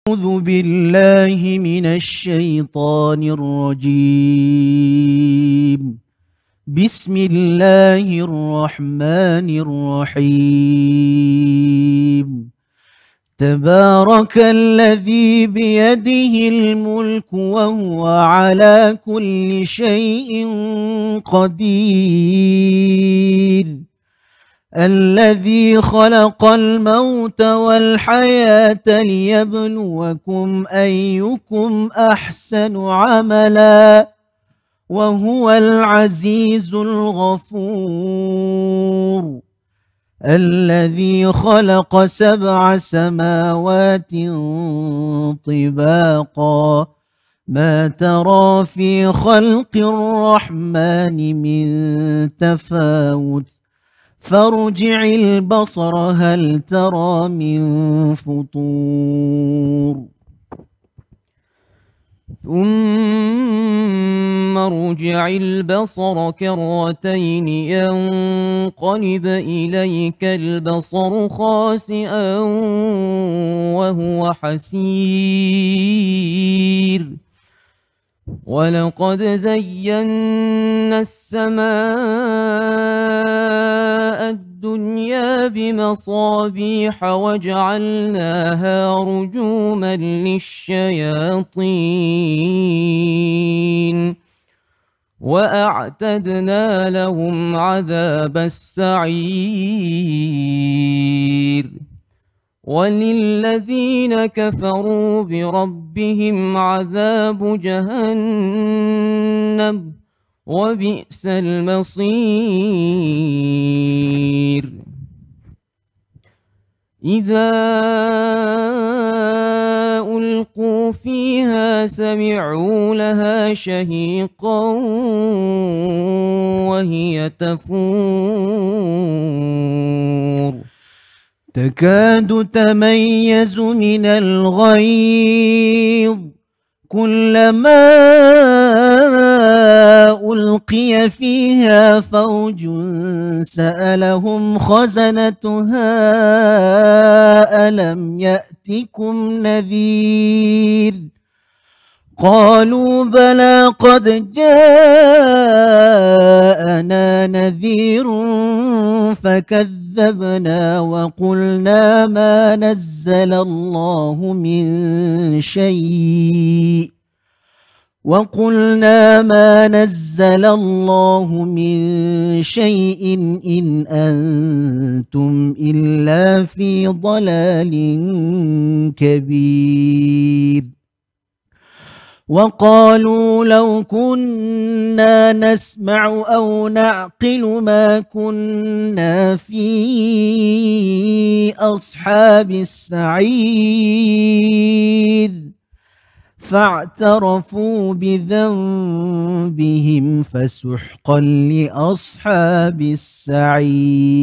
أعوذ بالله من الشيطان الرجيم. بسم الله الرحمن الرحيم. تبارك الذي بيده الملك وهو على كل شيء قدير. الذي خلق الموت والحياة ليبلوكم أيكم أحسن عملا وهو العزيز الغفور. الذي خلق 7 سماوات طباقا ما ترى في خلق الرحمن من تفاوت فارجع البصر هل ترى من فطور. ثم ارجع البصر كرتين ينقلب إليك البصر خاسئا وهو حسير. ولقد زينا السماء الدنيا بمصابيح وجعلناها رجوما للشياطين وأعتدنا لهم عذاب السعير. وللذين كفروا بربهم عذاب جهنم وبئس المصير. إذا ألقوا فيها سمعوا لها شهيقا وهي تفور تكاد تميز من الغيظ كلما ألقي فيها فوج سألهم خزنتها ألم يأتكم نذير قالوا بلى قد جاءنا نذير فكذبنا وقلنا ما نزل الله من شيء إن أنتم إلا في ضلال كبير. وقالوا لو كنا نسمع أو نعقل ما كنا في أصحاب السعير فاعترفوا بذنبهم فسحقا لأصحاب السعير.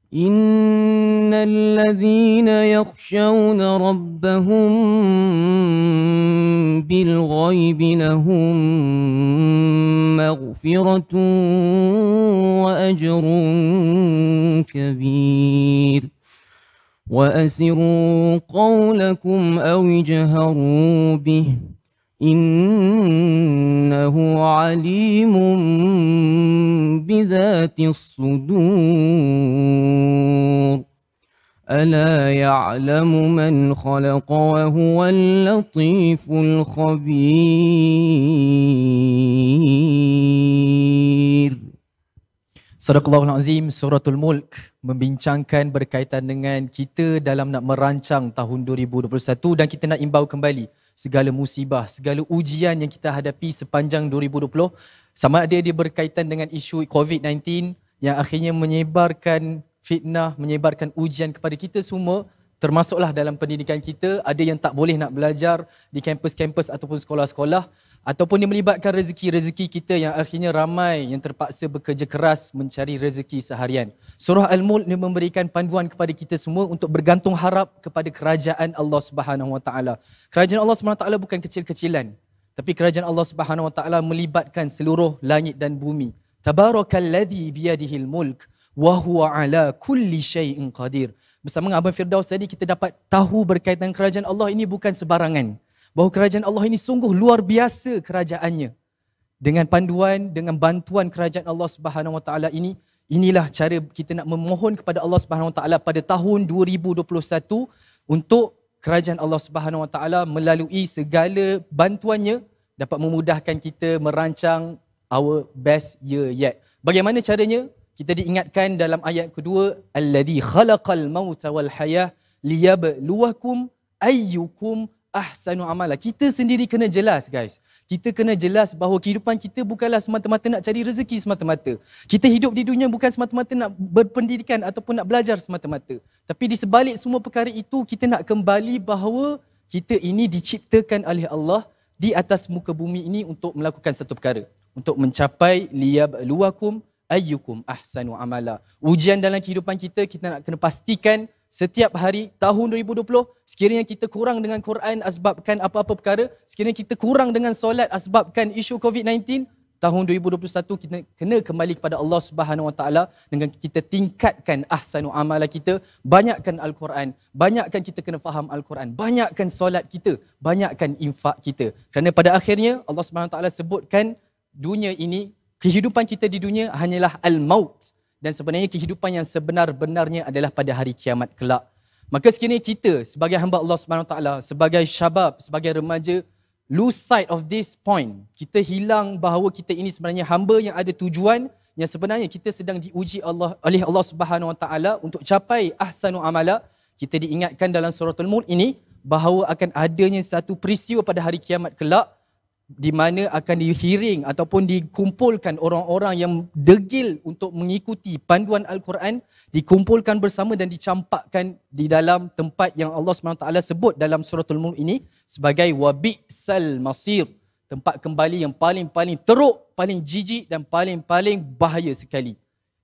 إن الذين يخشون ربهم بالغيب لهم مغفرة وأجر كبير. وأسروا قولكم أو اجهروا به إنه عليم بذات الصدور. ألا يعلم من خلق وهو اللطيف الخبير. Sadaqallahul Azim, Suratul Mulk membincangkan berkaitan dengan kita dalam nak merancang tahun 2021 dan kita nak imbau kembali segala musibah, segala ujian yang kita hadapi sepanjang 2020 sama ada dia berkaitan dengan isu COVID-19 yang akhirnya menyebarkan fitnah, menyebarkan ujian kepada kita semua, termasuklah dalam pendidikan kita, ada yang tak boleh nak belajar di kampus-kampus ataupun sekolah-sekolah, ataupun dia melibatkan rezeki-rezeki kita yang akhirnya ramai yang terpaksa bekerja keras mencari rezeki seharian. Surah Al-Mulk ni memberikan panduan kepada kita semua untuk bergantung harap kepada kerajaan Allah Subhanahu Wa Taala. Kerajaan Allah Subhanahu Wa Taala bukan kecil-kecilan, tapi kerajaan Allah Subhanahu Wa Taala melibatkan seluruh langit dan bumi. Tabarakalladzi biyadihil mulk wa huwa ala kulli syai'in qadir. bersama dengan Abang Firdaus tadi, kita dapat tahu berkaitan kerajaan Allah ini bukan sebarangan. Bahawa kerajaan Allah ini sungguh luar biasa kerajaannya. Dengan panduan, dengan bantuan kerajaan Allah Subhanahu Wa Taala ini, inilah cara kita nak memohon kepada Allah Subhanahu Wa Taala pada tahun 2021 untuk kerajaan Allah Subhanahu Wa Taala melalui segala bantuannya dapat memudahkan kita merancang our best year yet. Bagaimana caranya? Kita diingatkan dalam ayat kedua, alladzi khalaqal mauta wal hayah liyabluwakum ayyukum ahsanu amala. Kita sendiri kena jelas, guys. Kita kena jelas bahawa kehidupan kita bukanlah semata-mata nak cari rezeki semata-mata. Kita hidup di dunia bukan semata-mata nak berpendidikan ataupun nak belajar semata-mata. Tapi di sebalik semua perkara itu, kita nak kembali bahawa kita ini diciptakan oleh Allah di atas muka bumi ini untuk melakukan satu perkara. Untuk mencapai liyabluwakum ayyukum ahsanu amala. Ujian dalam kehidupan kita, kita nak kena pastikan setiap hari tahun 2020, sekiranya kita kurang dengan Quran asbabkan apa-apa perkara, sekiranya kita kurang dengan solat asbabkan isu COVID-19, tahun 2021 kita kena kembali kepada Allah Subhanahu Wa Taala dengan kita tingkatkan ahsanu amala kita, banyakkan Al-Quran, banyakkan kita kena faham Al-Quran, banyakkan solat kita, banyakkan infak kita. Kerana pada akhirnya Allah Subhanahu Wa Taala sebutkan dunia ini, kehidupan kita di dunia hanyalah al-maut. Dan sebenarnya kehidupan yang sebenar-benarnya adalah pada hari kiamat kelak. Maka sekiranya kita sebagai hamba Allah SWT, sebagai syabab, sebagai remaja, lose sight of this point. Kita hilang bahawa kita ini sebenarnya hamba yang ada tujuan, yang sebenarnya kita sedang diuji oleh Allah SWT untuk capai ahsanu amala. Kita diingatkan dalam suratul Mulk ini bahawa akan adanya satu peristiwa pada hari kiamat kelak, di mana akan dihiring ataupun dikumpulkan orang-orang yang degil untuk mengikuti panduan Al-Quran, dikumpulkan bersama dan dicampakkan di dalam tempat yang Allah SWT sebut dalam suratul Mulk ini sebagai wabi'sal masir, tempat kembali yang paling-paling teruk, paling jijik dan paling-paling bahaya sekali.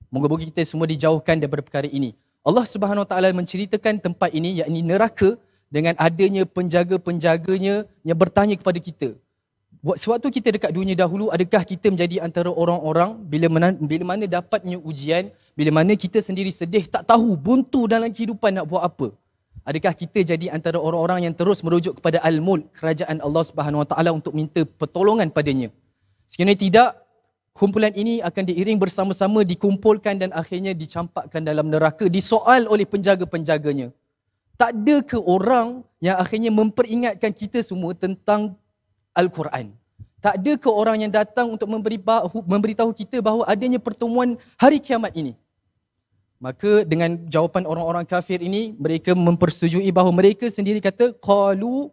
Moga-moga kita semua dijauhkan daripada perkara ini. Allah SWT menceritakan tempat ini, yakni neraka, dengan adanya penjaga-penjaganya yang bertanya kepada kita. Sewaktu kita dekat dunia dahulu, adakah kita menjadi antara orang-orang bila mana dapatnya ujian, bila mana kita sendiri sedih, tak tahu buntu dalam kehidupan nak buat apa? Adakah kita jadi antara orang-orang yang terus merujuk kepada Al-Mulk, kerajaan Allah Subhanahu Wa Taala untuk minta pertolongan padanya? Sekiranya tidak, kumpulan ini akan diiring bersama-sama, dikumpulkan dan akhirnya dicampakkan dalam neraka, disoal oleh penjaga-penjaganya. Tak ada ke orang yang akhirnya memperingatkan kita semua tentang Al-Quran? Tak ada ke orang yang datang untuk memberitahu kita bahawa adanya pertemuan hari kiamat ini? Maka dengan jawapan orang-orang kafir ini, mereka mempersetujui bahawa mereka sendiri kata, qalu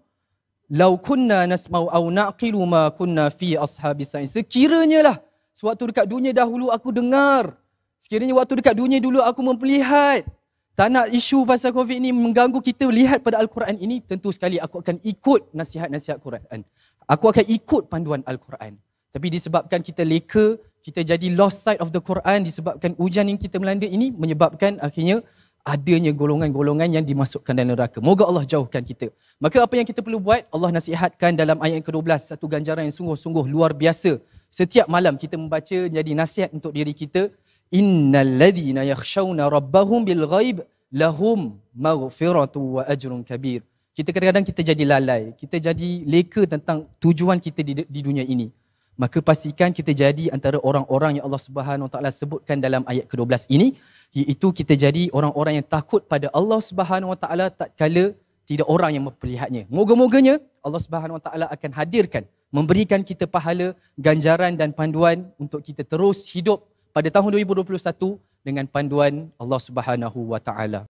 law kunna nasma'u aw naqilu ma kunna fi ashabis sa'in. Sekiranya lah sewaktu dekat dunia dahulu aku dengar, sekiranya waktu dekat dunia dulu aku melihat, tak nak isu pasal COVID ni mengganggu kita lihat pada Al-Quran ini, tentu sekali aku akan ikut nasihat-nasihat Quran. Aku akan ikut panduan Al-Quran. Tapi disebabkan kita leka, kita jadi lost sight of the Quran, disebabkan ujian yang kita melanda ini, menyebabkan akhirnya adanya golongan-golongan yang dimasukkan dalam neraka. Moga Allah jauhkan kita. Maka apa yang kita perlu buat? Allah nasihatkan dalam ayat ke-12, satu ganjaran yang sungguh-sungguh luar biasa. Setiap malam kita membaca jadi nasihat untuk diri kita. Innal ladzina yakhshawna rabbahum bil ghaib lahum maghfiratu wa ajrun kabir. Kita kadang-kadang kita jadi lalai, kita jadi leka tentang tujuan kita di dunia ini. Maka pastikan kita jadi antara orang-orang yang Allah Subhanahu Wa Taala sebutkan dalam ayat ke-12 ini, iaitu kita jadi orang-orang yang takut pada Allah Subhanahu Wa Taala tatkala tidak orang yang memperlihatnya. Moga-moganya Allah Subhanahu Wa Taala akan hadirkan, memberikan kita pahala, ganjaran dan panduan untuk kita terus hidup pada tahun 2021 dengan panduan Allah Subhanahu Wa Taala.